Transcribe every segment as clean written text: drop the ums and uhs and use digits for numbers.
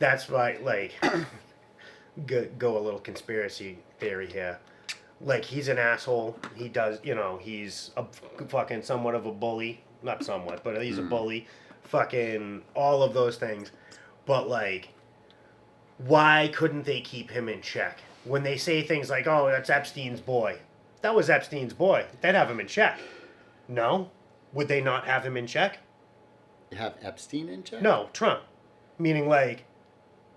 That's why, like, go a little conspiracy theory here. Like, he's an asshole. He does, he's a fucking somewhat of a bully. Not somewhat, but he's a bully. Fucking all of those things. But, like, why couldn't they keep him in check? When they say things like, oh, that's Epstein's boy. That was Epstein's boy. They'd have him in check. No? Would they not have him in check? Have Epstein in check? No, Trump. Meaning, like,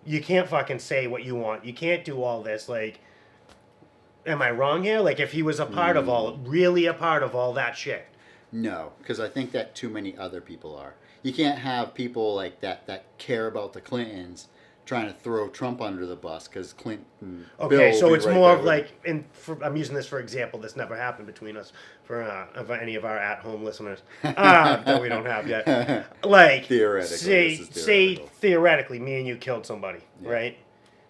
you can't fucking say what you want. You can't do all this. Like, am I wrong here? Like, if he was really a part of all that shit. No, because I think that too many other people are. You can't have people like that care about the Clintons trying to throw Trump under the bus because Clinton. Okay, Bill so will it's be right more there of with like, I'm using this for example. This never happened between us for any of our at-home listeners that we don't have yet. Like, Theoretically, say theoretically, me and you killed somebody, right?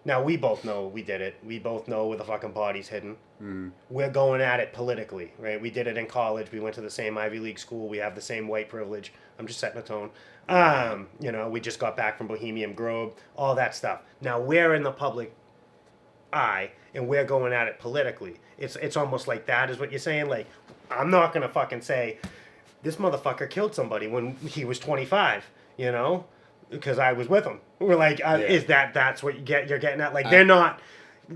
Now we both know we did it. We both know where the fucking body's hidden. We're going at it politically, right? We did it in college. We went to the same Ivy League school. We have the same white privilege. I'm just setting a tone. We just got back from Bohemian Grove, all that stuff. Now we're in the public eye, and we're going at it politically. It's almost like that is what you're saying. Like, I'm not gonna fucking say this motherfucker killed somebody when he was 25, because I was with him. We're like, is that's what you're getting at? Like, they're not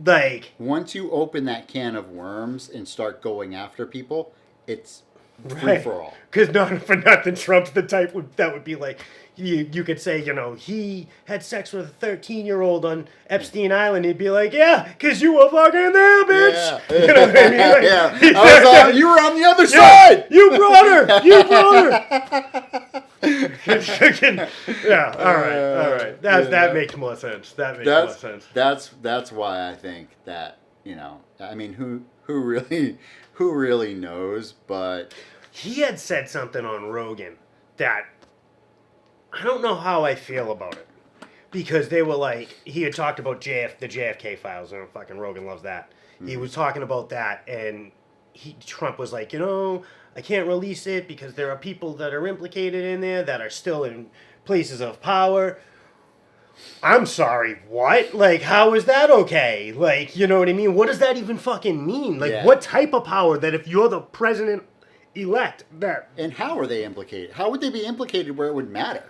like. Once you open that can of worms and start going after people, it's free for all. Because not for nothing, Trump's the type that would be like, you could say, he had sex with a 13-year-old on Epstein Island. He'd be like, yeah, because you were fucking there, bitch. Yeah. You know what I mean? Like, you were on the other side. You brought her. Yeah. All right. That makes more sense. That makes more sense. That's why I think that I mean, who really knows, but he had said something on Rogan that I don't know how I feel about it, because they were like, he had talked about the JFK files, and fucking Rogan loves that. He was talking about that, and Trump was like, I can't release it because there are people that are implicated in there that are still in places of power. I'm sorry, what? Like, how is that okay? Like, you know what I mean? What does that even fucking mean? Like, what type of power that if you're the president-elect, that... And how are they implicated? How would they be implicated where it would matter?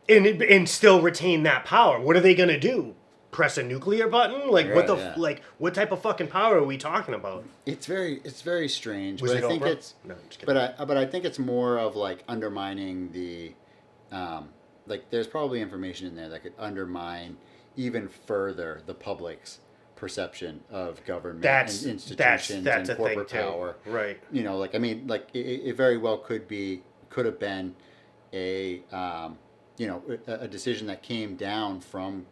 And still retain that power. What are they going to do? Press a nuclear button? Like, what type of fucking power are we talking about? It's very strange. Was but it I think Oprah? it's No, I'm just kidding. but I think it's more of like undermining the like there's probably information in there that could undermine even further the public's perception of government and institutions that's and a corporate thing too. power. Right. Like I mean, like it very well could have been a a decision that came down from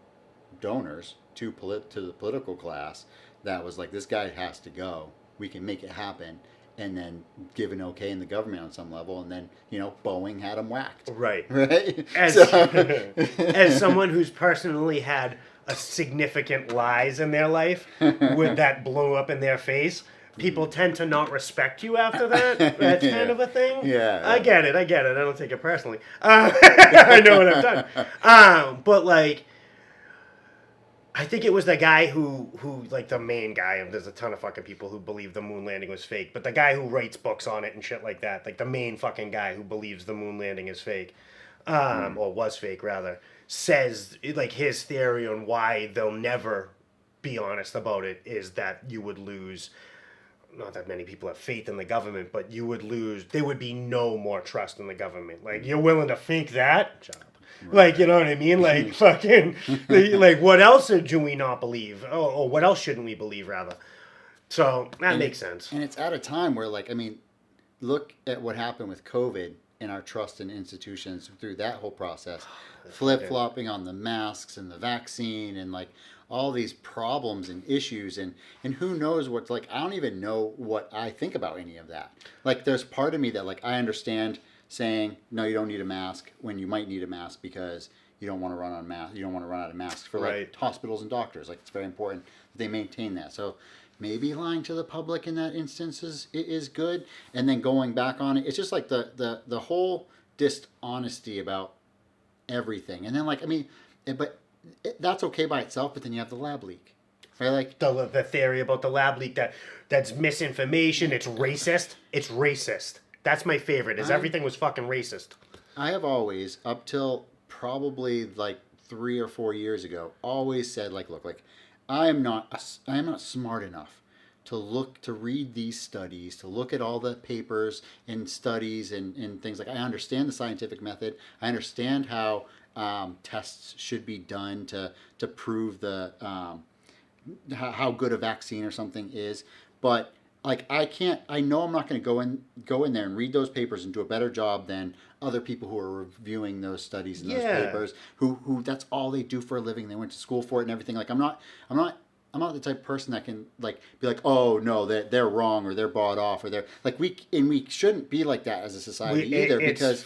donors to the political class that was like, this guy has to go. We can make it happen. And then give an okay in the government on some level, and then Boeing had him whacked. Right. Right. As someone who's personally had a significant lies in their life with that blew up in their face, people tend to not respect you after that. That's kind of a thing. Yeah. I get it. I don't take it personally. I know what I've done. But like, I think it was the guy who like the main guy, and there's a ton of fucking people who believe the moon landing was fake, but the guy who writes books on it and shit like that, like the main fucking guy who believes the moon landing is fake, or was fake rather, says like his theory on why they'll never be honest about it is that you would lose, not that many people have faith in the government, but there would be no more trust in the government. Like, you're willing to fake that? Shut up. Right. Like, you know what I mean? Like, fucking, like, what else do we not believe? Or what else shouldn't we believe, rather? So, that makes sense. And it's at a time where, like, I mean, look at what happened with COVID and our trust in institutions through that whole process. Flip-flopping on the masks and the vaccine and, like, all these problems and issues. And who knows what's, like, I don't even know what I think about any of that. Like, there's part of me that, like, I understand saying, no, you don't need a mask when you might need a mask because you don't want to run out of masks for like hospitals and doctors. Like, it's very important that they maintain that. So maybe lying to the public in that instance is good. And then going back on it, it's just like the whole dishonesty about everything. And then like, I mean, that's okay by itself, but then you have the lab leak. Right? Like The theory about the lab leak that's misinformation. It's racist. It's racist. That's my favorite. Is everything was fucking racist. I have always, up till probably like 3 or 4 years ago, always said like, look, like I am not smart enough to read these studies, to look at all the papers and studies and things like. I understand the scientific method. I understand how tests should be done to prove the how good a vaccine or something is, but like I know I'm not going to go in there and read those papers and do a better job than other people who are reviewing those studies and those papers who that's all they do for a living. They went to school for it and everything. Like I'm not the type of person that can like be like, oh no, they're wrong or they're bought off or they're like we shouldn't be like that as a society either, because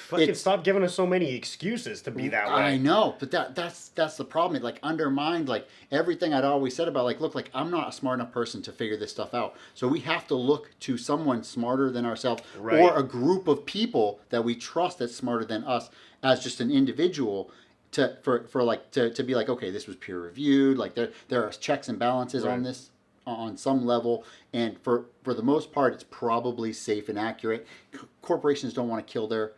fucking stop giving us so many excuses to be that way. I know, but that's the problem. It like undermined like everything I'd always said about like, look, like I'm not a smart enough person to figure this stuff out. So we have to look to someone smarter than ourselves, or a group of people that we trust that's smarter than us as just an individual to be like, okay, this was peer reviewed, like there are checks and balances on this on some level, and for the most part it's probably safe and accurate. Corporations don't want to kill their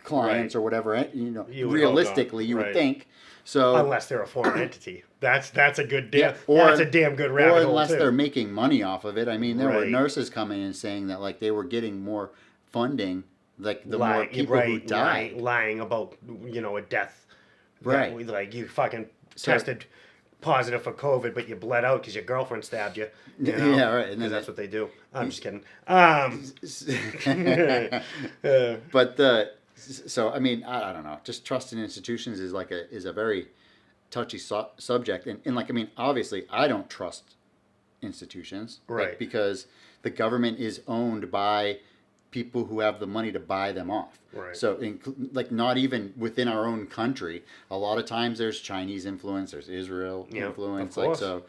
clients or whatever, realistically you would think. So unless they're a foreign entity, that's a good damn that's a damn good rabbit hole, or unless they're making money off of it. I mean, there were nurses coming in saying that like they were getting more funding, like the more people who died, lying about a death, like you fucking tested positive for COVID, but you bled out because your girlfriend stabbed you. Yeah, right. And then that's what they do. I'm just kidding. But so I mean, I don't know. Just trust in institutions is like a very touchy subject, and like I mean, obviously, I don't trust institutions, like, because the government is owned by people who have the money to buy them off. Right. So, like, not even within our own country, a lot of times there's Chinese influence, there's Israel influence, like so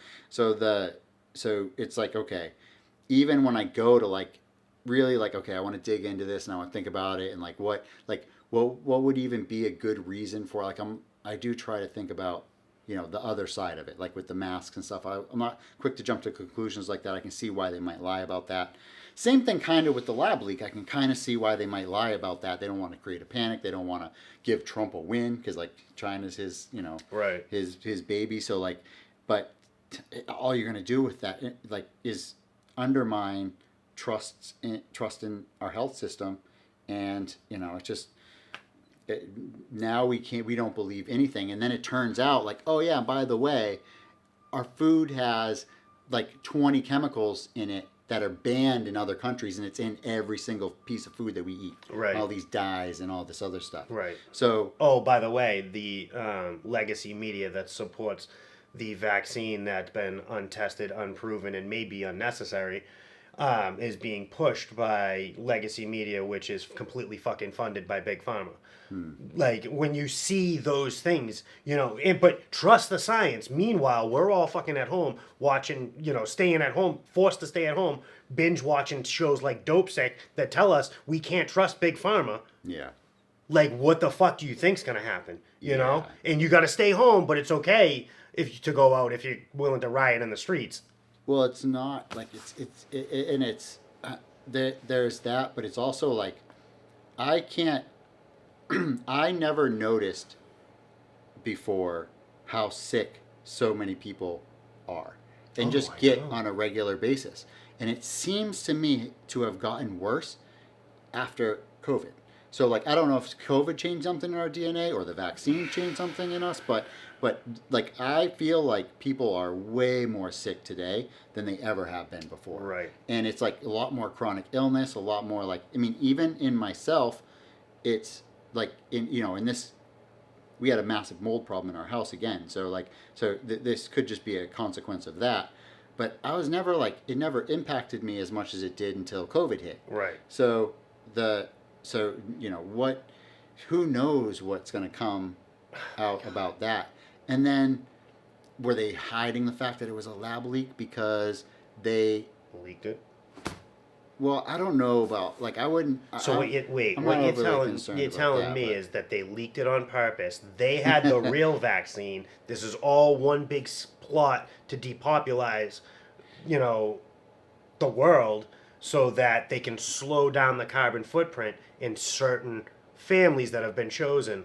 it's like, okay, even when I go to like really like, okay, I want to dig into this and I want to think about it and like what would even be a good reason for, like, I do try to think about the other side of it, like with the masks and stuff. I'm not quick to jump to conclusions like that. I can see why they might lie about that. Same thing kind of with the lab leak. I can kind of see why they might lie about that. They don't want to create a panic. They don't want to give Trump a win because like China's his, his baby. So like, but all you're going to do with that like is undermine trust in our health system. And, it's just, now we don't believe anything. And then it turns out like, oh yeah, by the way, our food has like 20 chemicals in it that are banned in other countries, and it's in every single piece of food that we eat. Right. All these dyes and all this other stuff. Right. So. Oh, by the way, the legacy media that supports the vaccine that's been untested, unproven, and may be unnecessary is being pushed by legacy media, which is completely fucking funded by Big Pharma. Like, when you see those things, but trust the science. Meanwhile, we're all fucking at home watching, staying at home, forced to stay at home, binge watching shows like Dope Sick that tell us we can't trust Big Pharma. Yeah. Like, what the fuck do you think's gonna happen? You know? And you gotta stay home, but it's okay to go out if you're willing to riot in the streets. Well, it's not like there's that, but it's also like I never noticed before how sick so many people are and get on a regular basis. And it seems to me to have gotten worse after COVID. So like, I don't know if COVID changed something in our DNA or the vaccine changed something in us, but like, I feel like people are way more sick today than they ever have been before. Right. And it's like a lot more chronic illness, a lot more like, I mean, even in myself, it's like in this, we had a massive mold problem in our house again. So like, this could just be a consequence of that. But I was never like, it never impacted me as much as it did until COVID hit. Right. So who knows what's going to come out about that. And then were they hiding the fact that it was a lab leak because they leaked it? Well, I don't know about like I wouldn't. So I'm, what you, wait, I'm what not you're overly telling concerned you're about telling that, me but- is that they leaked it on purpose. They had the real vaccine. This is all one big plot to depopularize, you know, the world, so that they can slow down the carbon footprint in certain families that have been chosen.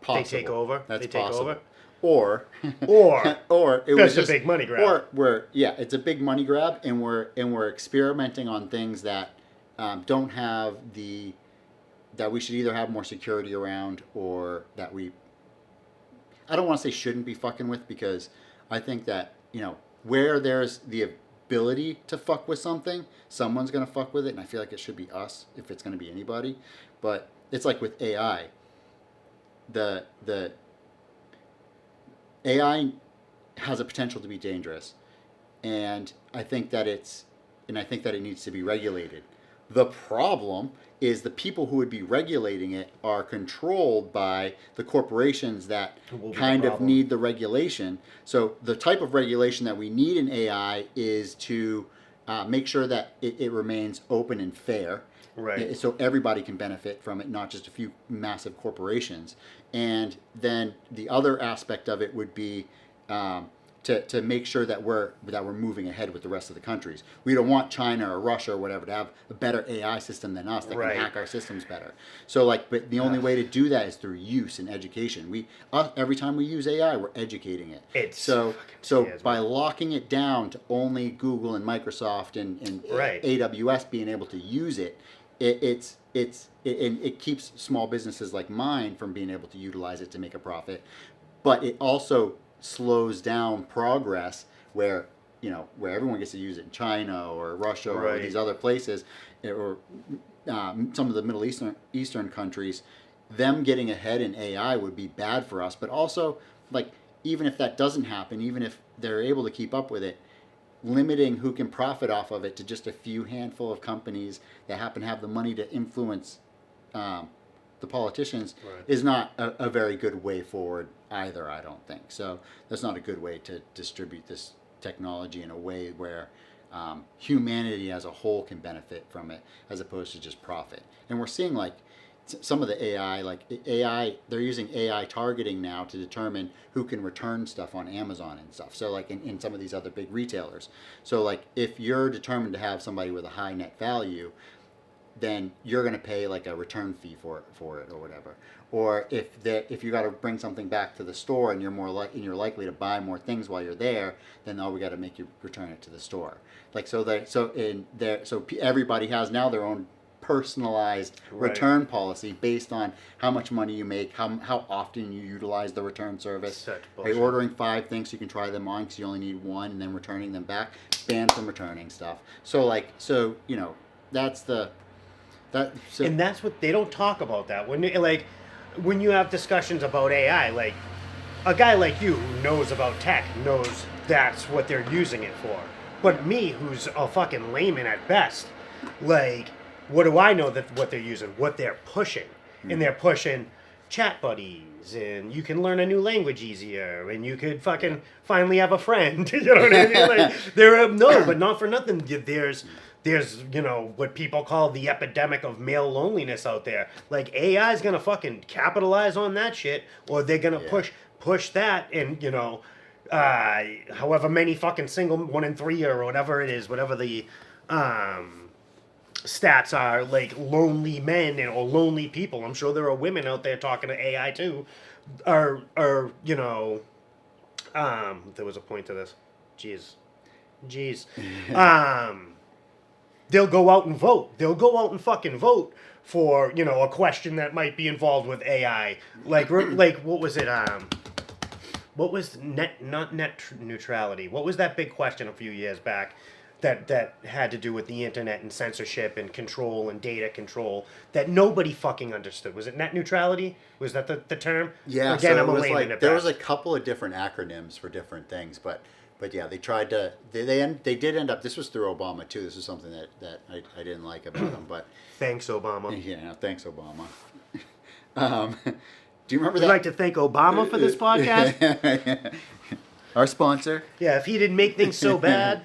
possible. They take over. That's They take possible. over. Or, Or or it that's was a just big money grab. Or it's a big money grab, and we're experimenting on things that don't have that we should either have more security around, or that I don't want to say shouldn't be fucking with, because I think that where there's the ability to fuck with something, someone's gonna fuck with it, and I feel like it should be us if it's gonna be anybody. But it's like with AI. The AI has a potential to be dangerous, and I think that it needs to be regulated. The problem is the people who would be regulating it are controlled by the corporations that kind of need the regulation. So the type of regulation that we need in AI is to make sure that it remains open and fair. Right. So everybody can benefit from it, not just a few massive corporations. And then the other aspect of it would be to make sure that we're moving ahead with the rest of the countries. We don't want China or Russia or whatever to have a better AI system than us that Right. can hack our systems better. So but the only way to do that is through use and education. Every time we use AI, we're educating it. So by locking it down to only Google and Microsoft and Right. AWS being able to use it, it keeps small businesses like mine from being able to utilize it to make a profit, but it also slows down progress where everyone gets to use it in China or Russia or Right. these other places, or some of the Middle Eastern countries. Them getting ahead in AI would be bad for us, but also, like, even if that doesn't happen, even if they're able to keep up with it, limiting who can profit off of it to just a few handful of companies that happen to have the money to influence the politicians Right. is not a very good way forward either, I don't think. So that's not a good way to distribute this technology in a way where humanity as a whole can benefit from it, as opposed to just profit. And we're seeing like some of the AI, they're using AI targeting now to determine who can return stuff on Amazon and stuff. So like in some of these other big retailers. So like if you're determined to have somebody with a high net value, then you're going to pay like a return fee for it or whatever. Or if you got to bring something back to the store and you're likely to buy more things while you're there, then we got to make you return it to the store. Like so everybody has now their own personalized Right. return policy based on how much money you make, how often you utilize the return service. Such Are bullshit. you ordering 5 things so you can try them on because you only need 1, and then returning them back? Ban from returning stuff. That's the And that's what they don't talk about. That when you have discussions about AI, like a guy like you who knows about tech knows that's what they're using it for. But me, who's a fucking layman at best, like, what do I know that what they're using? What they're pushing, and they're pushing chat buddies, and you can learn a new language easier, and you could fucking finally have a friend. You know what I mean? Like, but not for nothing. There's what people call the epidemic of male loneliness out there. Like, AI is gonna fucking capitalize on that shit, or they're gonna push that, and however many fucking single 1 in 3 or whatever it is, whatever the stats are, like lonely men or lonely people. I'm sure there are women out there talking to AI too. There was a point to this. Jeez. They'll go out and vote. They'll go out and fucking vote for, a question that might be involved with AI. Like what was it? What was not net neutrality? What was that big question a few years back that had to do with the internet and censorship and control and data control that nobody fucking understood? Was it net neutrality? Was that the term? Yeah. Again, so I'm a layman at there best. was a couple of different acronyms for different things, but yeah, they tried to. They did end up. This was through Obama too. This is something that I didn't like about him, but Thanks, Obama. yeah, thanks Obama. Do you remember We'd that? like to thank Obama for this podcast. Our sponsor. Yeah, if he didn't make things so bad.